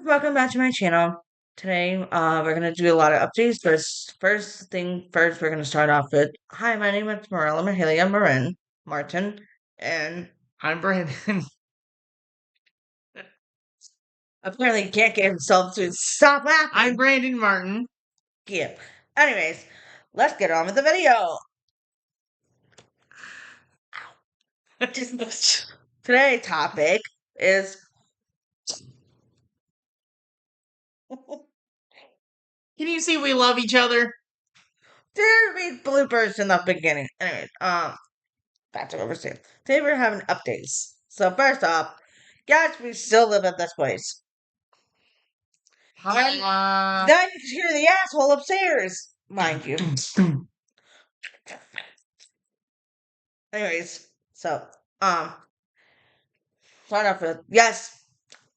Welcome back to my channel. Today, we're gonna do a lot of updates. First thing first, we're gonna start off with, hi, my name is Marilla Mahalia Marin Martin, and I'm Brandon. apparently can't get himself to stop laughing. I'm Brandon Martin. Yeah. Anyways, let's get on with the video. Today's topic is Can you see we love each other? there be bloopers in the beginning. Anyways, back to what we're saying. Today we're having updates. So first off, guys, we still live at this place. Then you can hear the asshole upstairs, mind you. Anyways, so start off with, yes,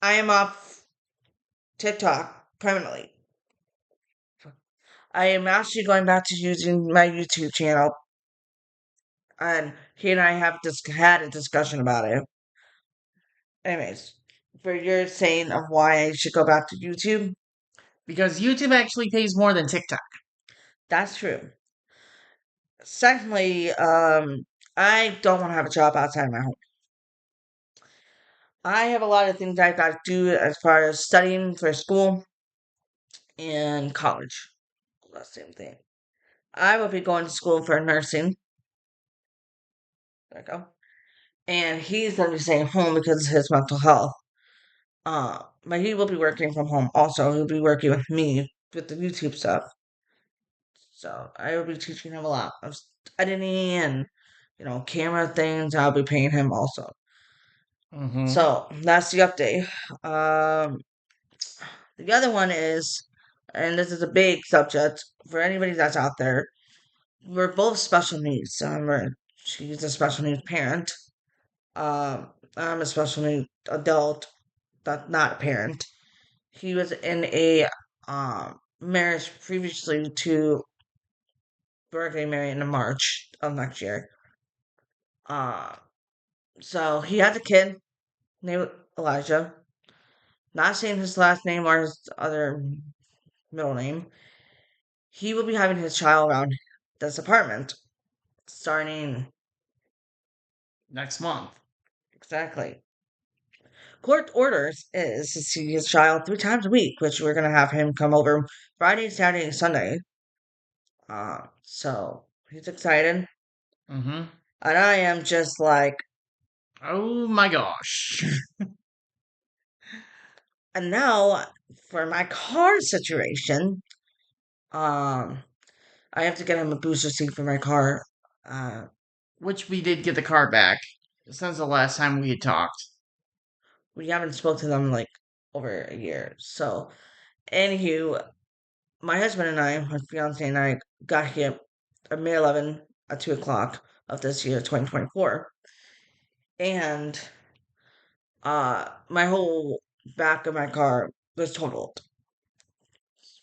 I am off TikTok permanently. I am actually going back to using my YouTube channel, and he and I have had a discussion about it. Anyways, for your saying of why I should go back to YouTube, Because YouTube actually pays more than TikTok. that's true. Secondly, I don't want to have a job outside my home. I have a lot of things I got to do as far as studying for school and college. The same thing. I will be going to school for nursing. There we go. And he's going to be staying home because of his mental health. But he will be working from home also. He'll be working with me with the YouTube stuff. So I will be teaching him a lot of editing and, camera things. I'll be paying him also. Mm-hmm. So that's the update. The other one is, and this is a big subject for anybody that's out there. We're both special needs. She's a special needs parent. I'm a special needs adult, but not a parent. He was in a marriage previously to we're getting married in March of next year. Uh, so he has a kid named Elijah. Not saying his last name or his other middle name. He will be having his child around this apartment starting Next month. exactly. Court orders is to see his child 3 times a week, which we're gonna have him come over Friday, Saturday, and Sunday. So he's excited, Mm-hmm. and I am just like, Oh my gosh. and now for my car situation, um, I have to get him a booster seat for my car. Uh, Which we did get the car back since the last time we had talked. we haven't spoke to them like over a year, so anywho, my husband and I, my fiance and I, got here at May 11 at 2 o'clock of this year, 2024. And my whole back of my car was totaled.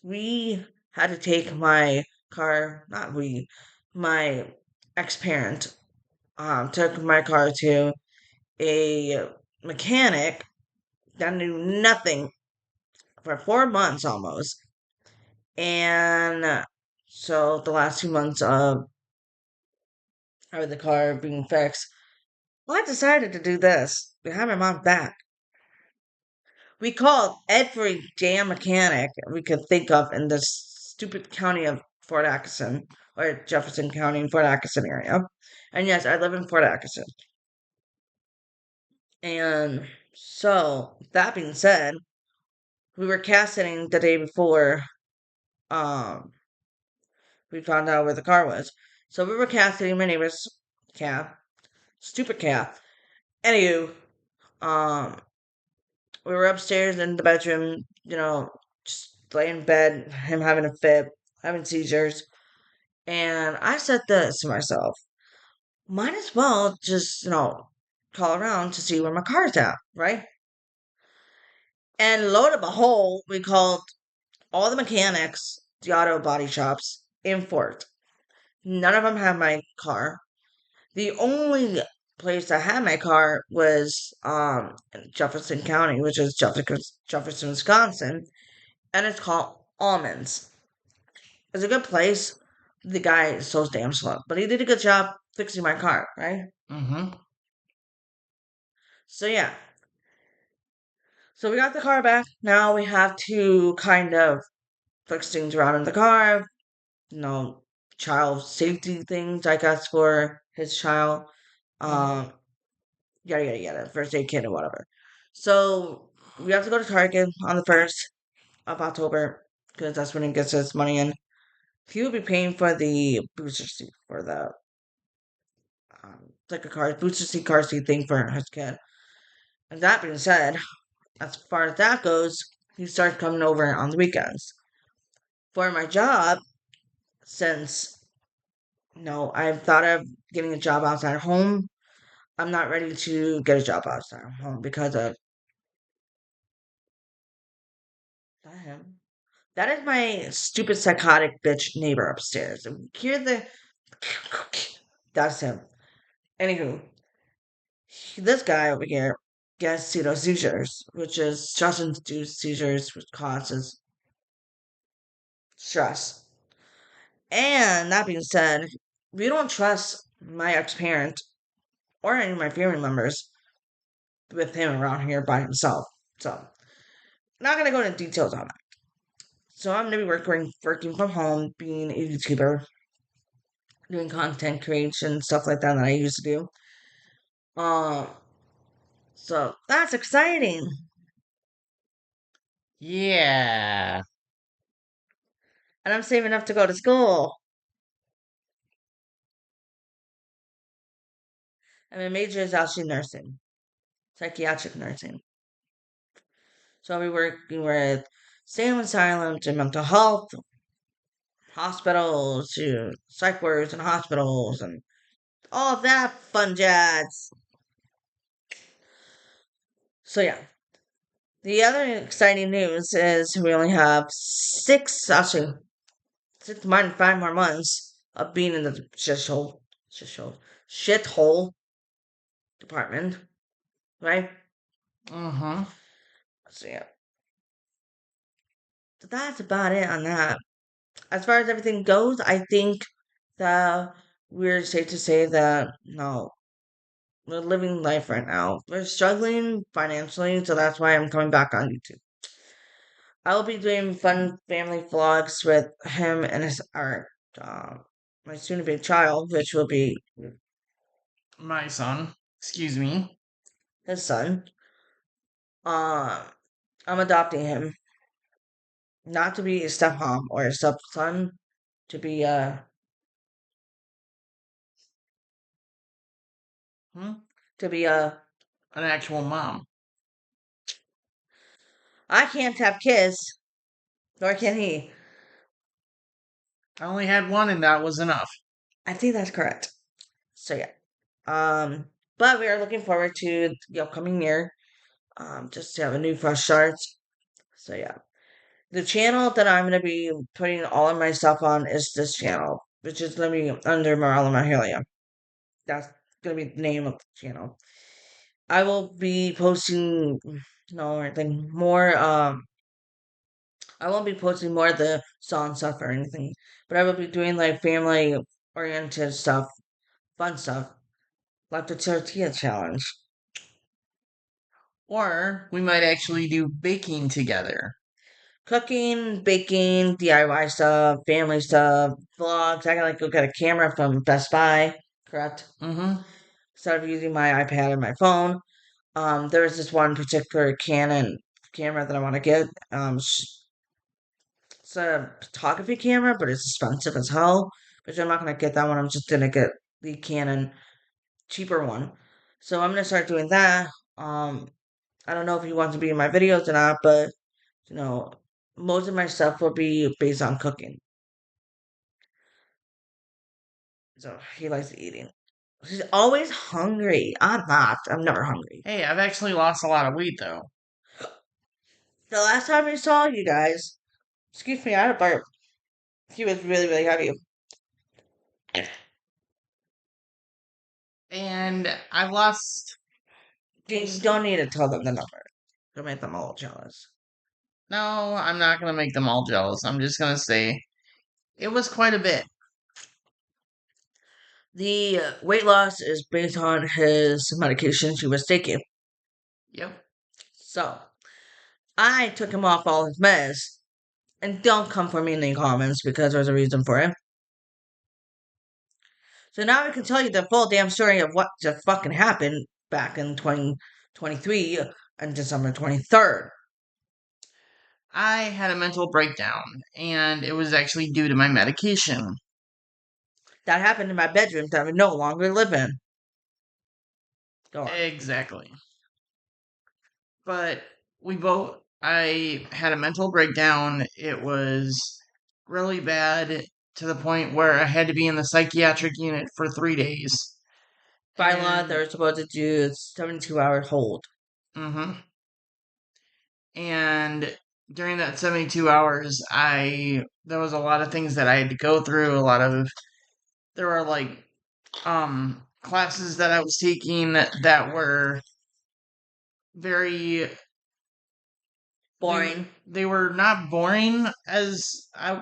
We had to take my car, not we, my ex parent, took my car to a mechanic that knew nothing for 4 months almost. And so the last 2 months of the car being fixed, well, I decided to do this. Behind my mom's back. We called every damn mechanic we could think of in this stupid county of Fort Atkinson, or Jefferson County, Fort Atkinson area. And yes, I live in Fort Atkinson. And so, that being said, we were cast sitting the day before um, we found out where the car was. So we were cast sitting my neighbor's cab. Stupid cab. Anywho, um, we were upstairs in the bedroom, just laying in bed, him having a fit, having seizures. And I said this to myself, might as well just, call around to see where my car's at, right? And lo and behold, we called all the mechanics, the auto body shops in Fort. None of them had my car. The only place I had my car was in Jefferson County, which is Jefferson, Wisconsin, and it's called Almonds. It's a good place. The guy is so damn slow, but he did a good job fixing my car, right? Mm-hmm. So yeah. So we got the car back. Now we have to kind of fix things around in the car. You know, child safety things, I guess, for his child. Mm-hmm. Um, yada yada yada. First aid kit or whatever. So we have to go to Target on the 1st of October because that's when he gets his money in. He will be paying for the booster seat for the like a car booster seat car seat thing for his kid. And that being said, as far as that goes, he starts coming over on the weekends. For my job, since I've thought of getting a job outside of home, I'm not ready to get a job outside of home because of that him. That is my stupid psychotic bitch neighbor upstairs. Hear the that's him. Anywho, this guy over here gets seizures, which is stress-induced seizures, which causes stress. And that being said, we don't trust my ex-parent or any of my family members with him around here by himself. So, not gonna go into details on that. So, I'm gonna be working from home, being a YouTuber, doing content creation, stuff like that I used to do. Um, so that's exciting. Yeah. And I'm saving up to go to school. And my major is actually nursing, psychiatric nursing. So I'll be working with sane asylums and mental health hospitals, to psych wards and hospitals, and all of that fun jazz. So yeah, the other exciting news is we only have actually 6 months, 5 more months of being in the shithole department, right? Mm-hmm. So yeah, so that's about it on that. As far as everything goes, I think that we're safe to say that no, we're living life right now. We're struggling financially, so that's why I'm coming back on YouTube. I will be doing fun family vlogs with him and my soon-to-be child, which will be My son. Excuse me. his son. Uh, I'm adopting him, not to be a stepmom or a stepson, to be Hmm? to be a. An actual mom. I can't have kids, nor can he. I only had one and that was enough. I think that's correct. So yeah. But we are looking forward to the upcoming year. Just to have a new fresh start. So yeah. The channel that I'm gonna be putting all of my stuff on is this channel, which is gonna be under Morella Mahalia. That's gonna be the name of the channel. I will be posting no anything more I won't be posting more of the song stuff or anything. But I will be doing like family oriented stuff, fun stuff, like the tortilla challenge. Or we might actually do baking together. Cooking, baking, DIY stuff, family stuff, vlogs. I gotta like go get a camera from Best Buy, correct? Mm-hmm. Instead of using my iPad and my phone. There is this one particular Canon camera that I want to get. It's a photography camera, but it's expensive as hell. But I'm not gonna get that one. I'm just gonna get the Canon cheaper one. So I'm gonna start doing that. I don't know if he wants to be in my videos or not, but you know, most of my stuff will be based on cooking. So he likes eating. He's always hungry. I'm not. I'm never hungry. Hey, I've actually lost a lot of weight though. The last time I saw you guys, excuse me, I had a burp. He was really, really heavy. and I've lost You close. don't need to tell them the number. You'll make them all jealous. No, I'm not gonna make them all jealous. I'm just gonna say it was quite a bit. The weight loss is based on his medications he was taking. Yep. So, I took him off all his meds. And don't come for me in the comments because there's a reason for it. So now I can tell you the full damn story of what just fucking happened back in 2023 and December 23rd. I had a mental breakdown, and it was actually due to my medication. That happened in my bedroom that I no longer live in. Go on. Exactly. But I had a mental breakdown. It was really bad to the point where I had to be in the psychiatric unit for 3 days. By law, And, they're supposed to do 72-hour hold. mm-hmm. And during that 72 hours, there was a lot of things that I had to go through. There were like, classes that I was taking that were very Boring. they were not boring as I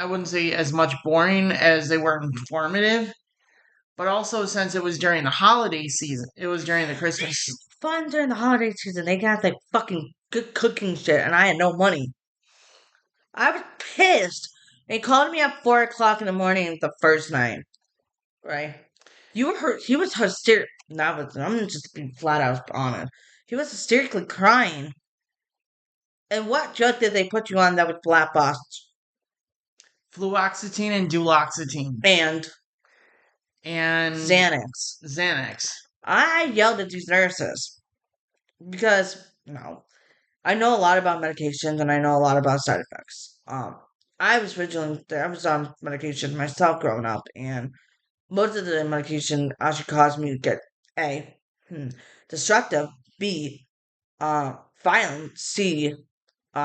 wouldn't say as much boring as they were informative, but also since it was during the holiday season, it was during the Christmas. Fun during the holiday season. They got like fucking good cooking shit, and I had no money. I was pissed. They called me at 4 o'clock in the morning the first night. Right? You were hurt. He was hysterical. I'm just being flat out honest. He was hysterically crying. And what drug did they put you on that was black box? Fluoxetine and duloxetine And and Xanax. Xanax. I yelled at these nurses because, I know a lot about medications and I know a lot about side effects. I was vigilant. I was on medication myself growing up, and most of the medication actually caused me to get A, destructive, B, violent, C,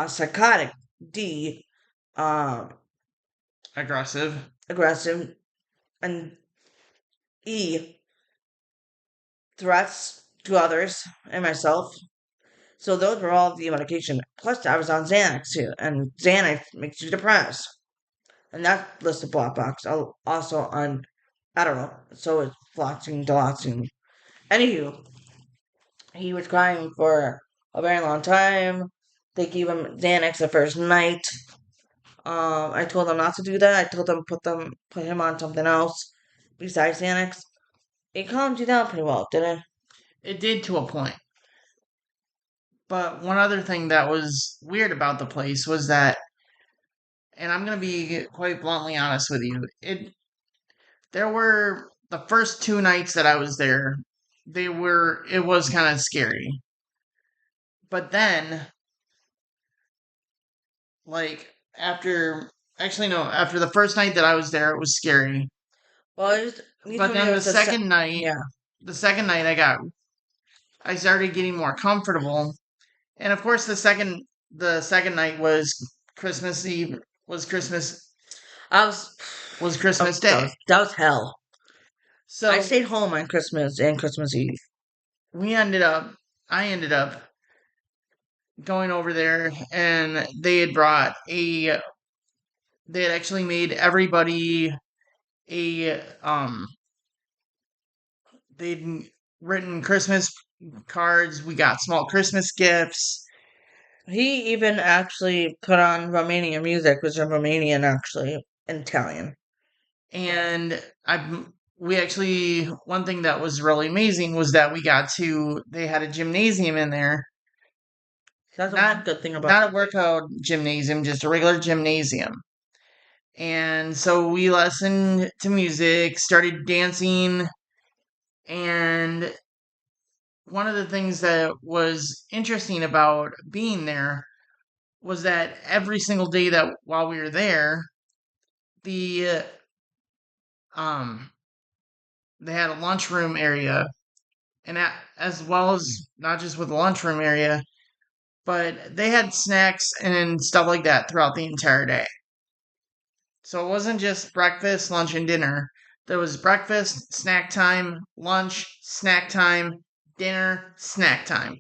psychotic, D, uh, Aggressive. aggressive, and E, threats to others and myself. So those were all the medication. Plus, I was on Xanax too, and Xanax makes you depressed. And that listed black box. Also on Adderall, so it's floxing, diloxing. Anywho, he was crying for a very long time. They gave him Xanax the first night. I told them not to do that. I told them put him on something else besides Xanax. It calmed you down pretty well, didn't it? It did to a point. But one other thing that was weird about the place was that, and I'm going to be quite bluntly honest with you, there were the first 2 nights that I was there, it was kind of scary. But then, like, after the first night that I was there, it was scary. Well, you But told me then it was yeah. the second night I started getting more comfortable. And of course, the second night was Christmas Eve, was Christmas, I was was that Christmas that Day. was, that was hell. I So stayed home on Christmas and Christmas Eve. we ended up, I ended up going over there, and they had actually made everybody a they'd written Christmas cards. We got small Christmas gifts. He even actually put on Romanian music, which is Romanian actually, and Italian. And we actually, one thing that was really amazing was that they had a gymnasium in there. That's a Not good thing about not a workout gymnasium, just a regular gymnasium. And so we listened to music, started dancing, and one of the things that was interesting about being there was that every single day that while we were there, the um they had a lunchroom area, and as well as not just with the lunchroom area, but they had snacks and stuff like that throughout the entire day. So it wasn't just breakfast, lunch, and dinner. There was breakfast, snack time, lunch, snack time, dinner, snack time.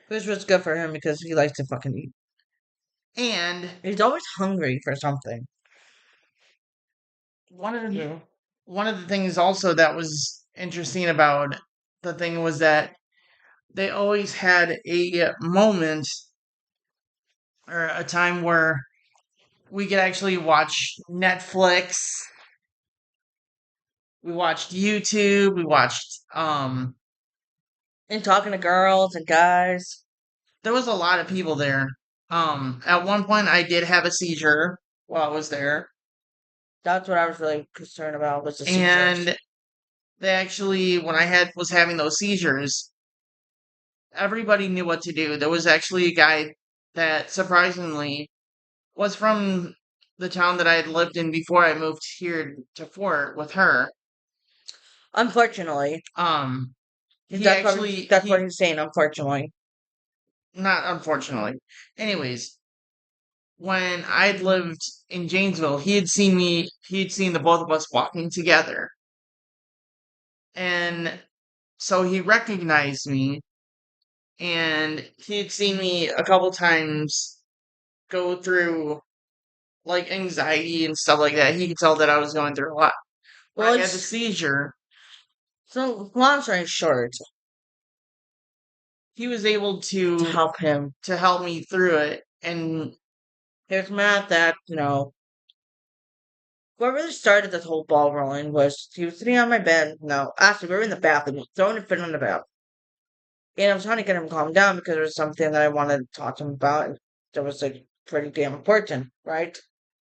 Which was good for him because he likes to fucking eat. And He's always hungry for something. one of one of the things also that was interesting about the thing was that they always had a moment or a time where we could actually watch Netflix. We watched YouTube. We watched. And talking to girls and guys. There was a lot of people there. At one point, I did have a seizure while I was there, That's what I was really concerned about was the seizures. and they actually, when I had was having those seizures, everybody knew what to do. There was actually a guy that surprisingly was from the town that I had lived in before I moved here to Fort with her. Unfortunately. Um, he That's what actually that's what he he's saying, unfortunately. not unfortunately. Anyways, when I'd lived in Janesville, he had seen the both of us walking together. And so he recognized me and he had seen me a couple times go through like anxiety and stuff like that. He could tell that I was going through a lot. When Well, I had the it's seizure, so long story short, he was able to help him. to help me through it. And Here's Matt that, what really started this whole ball rolling was he was sitting on my bed. No, actually, we were in the bathroom, throwing a fit on the bath. And I was trying to get him calmed down because there was something that I wanted to talk to him about. And that was like pretty damn important, right?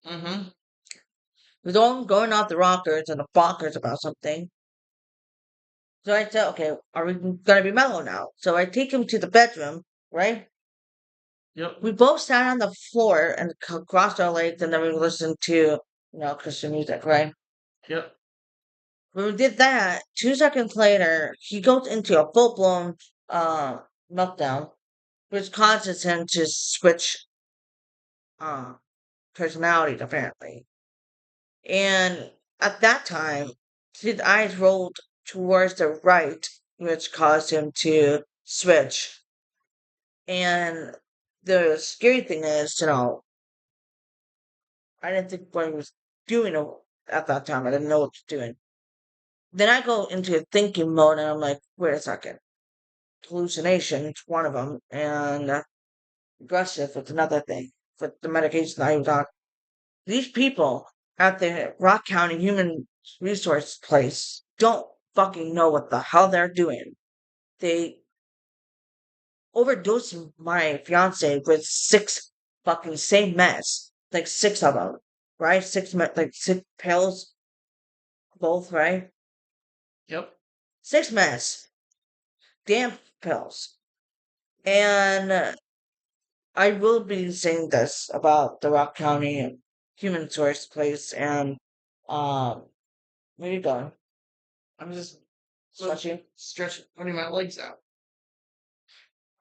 mm-hmm, We was all going off the rockers and the bonkers about something. So I said, okay, are we gonna be mellow now? So I take him to the bedroom, right? yep, We both sat on the floor and crossed our legs, and then we listened to, Christian music, right? yep, When we did that, 2 seconds later, he goes into a full blown uh, meltdown, which causes him to switch uh, personalities, apparently. And at that time, his eyes rolled towards the right, which caused him to switch. And the scary thing is, I didn't think what he was doing at that time. I didn't know what he was doing. Then I go into thinking mode, and I'm like, wait a second. Hallucination, it's one of them, and aggressive, it's another thing. For the medication that I was on. These people at the Rock County Human Resource place don't fucking know what the hell they're doing. They overdosed my fiance with six fucking same meds, like six of them, right? Like six pills, both, right? yep. Six meds, damn pills, and I will be saying this about the Rock County Human Source place, and where you going? I'm just Stretching. putting my legs out.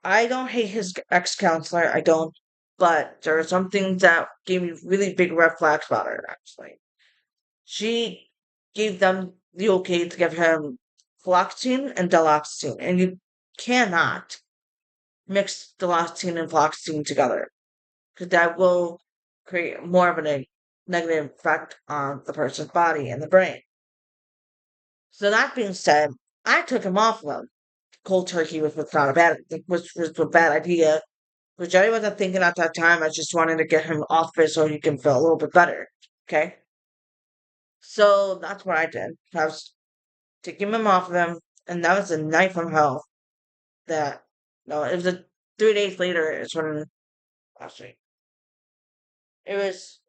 I don't hate his ex counselor. I don't, but there are some things that gave me really big red flags about her. Actually, she gave them the okay to give him fluoxetine and duloxetine, and you cannot mix duloxetine and fluoxetine together because that will create more of a negative effect on the person's body and the brain. So that being said, I took him off of him. Cold turkey was not a bad was a bad idea, which I wasn't thinking at that time. I just wanted to get him off it so he can feel a little bit better. Okay, so that's what I did. I was taking him off of him, and that was a night from hell. That no, it was 3 days later. It's when actually it was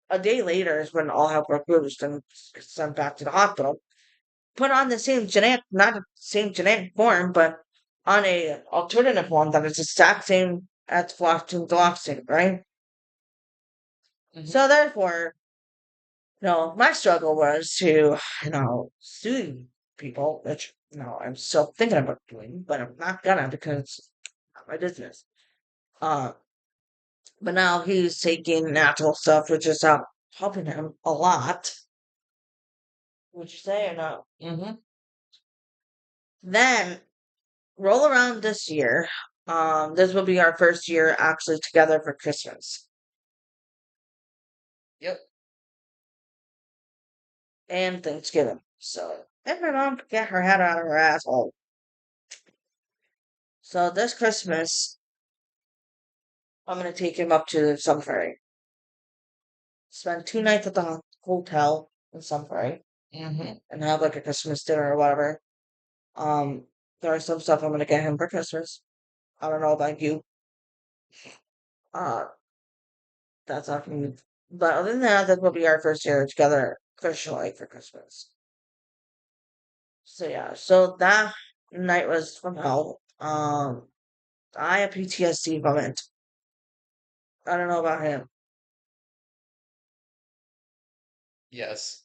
a day later is when all hell broke loose and sent back to the hospital. Put on the same genetic, not the same genetic form, but on a alternative form that is the exact same as fluoxetine, right? Mm-hmm. So therefore, my struggle was to, sue people, which, I'm still thinking about doing, but I'm not gonna because it's not my business. Uh, but now he's taking natural stuff, which is helping him a lot. Would you say or no? Mm-hmm. Then roll around this year. This will be our first year actually together for Christmas Yep. and Thanksgiving. So, if my mom could get her head out of her asshole. So this Christmas, I'm gonna take him up to Sunbury. Spend 2 nights at the hotel in Sunbury Mm-hmm. and have like a Christmas dinner or whatever. Um, there's some stuff I'm gonna get him for Christmas. I don't know about you. Uh, that's not for me. But other than that, that will be our first year together officially for Christmas. So yeah, so that night was from hell. I have PTSD from it. I don't know about him. Yes.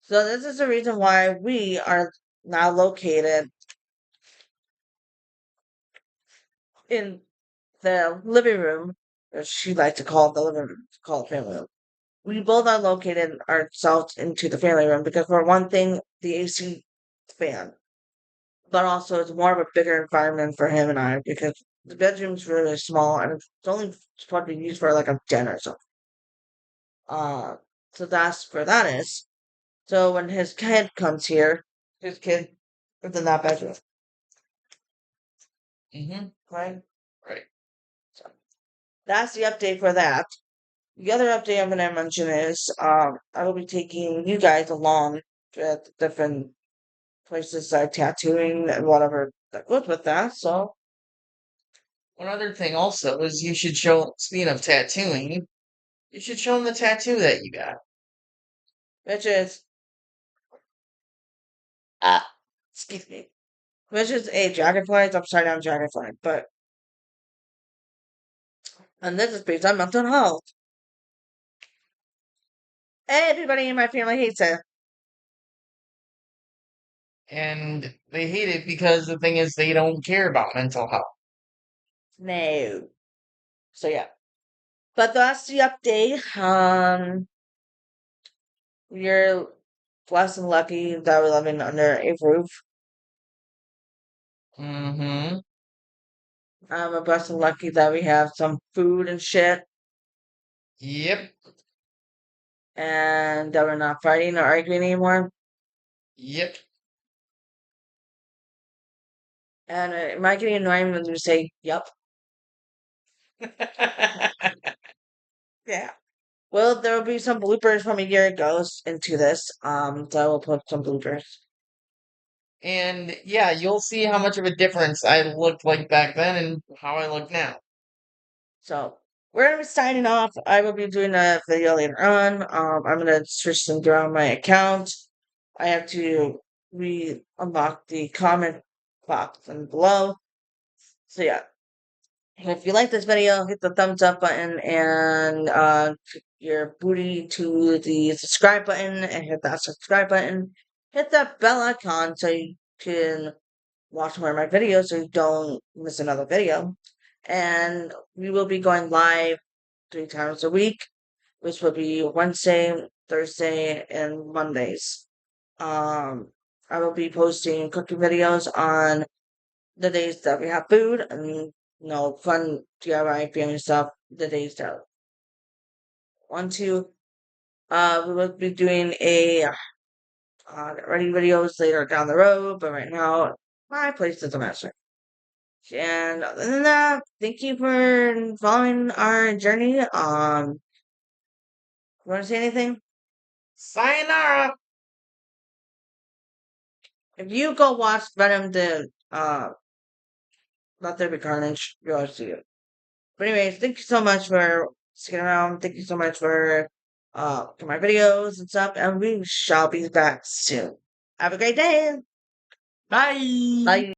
So this is the reason why we are now located in the living room, as she likes to call it the living room, call it family room. We both are located ourselves into the family room because for one thing, the AC fan, but also it's more of a bigger environment for him and I because the bedroom's really small and it's only supposed to be used for like a den or something. Uh, so that's where that is. So when his kid comes here, his kid is in that bedroom, Mm-hmm. right? Right. So that's the update for that. The other update I'm going to mention is I will be taking you guys along to different places like tattooing and whatever that goes with that. So, One other thing also is you should show, speaking of tattooing, you should show them the tattoo that you got. which is, ah, excuse me, which is a dragonfly, it's upside down dragonfly. But, and this is based on mental health. Everybody in my family hates it. And they hate it because the thing is they don't care about mental health. No. So, yeah. But that's the update. We're blessed and lucky that we're living under a roof. Mm-hmm. We're blessed and lucky that we have some food and shit, Yep. and that we're not fighting or arguing anymore. Yep. And am I getting annoying when you say, "Yep"? Yeah. Well, there will be some bloopers from a year ago into this. So I will put some bloopers. And yeah, you'll see how much of a difference I looked like back then and how I look now. So we're gonna be signing off. I will be doing a video later on. I'm gonna switch things around my account. I have to re-unlock the comment box and below. So yeah. If you like this video, hit the thumbs up button and click your booty to the subscribe button and hit that subscribe button. Hit that bell icon so you can watch more of my videos so you don't miss another video. And we will be going live 3 times a week, which will be Wednesday, Thursday, and Mondays. Um, I will be posting cooking videos on the days that we have food and fun DIY family stuff the days that want to. We will be doing a ready videos later down the road, but right now my place is a mess. And other than that, thank you for following our journey. You want to say anything? Sayonara! If you go watch Venom the Let There Be Carnage, you'll see it. But anyways, thank you so much for sticking around. Thank you so much for my videos and stuff, and we shall be back soon. Have a great day. Bye! Bye.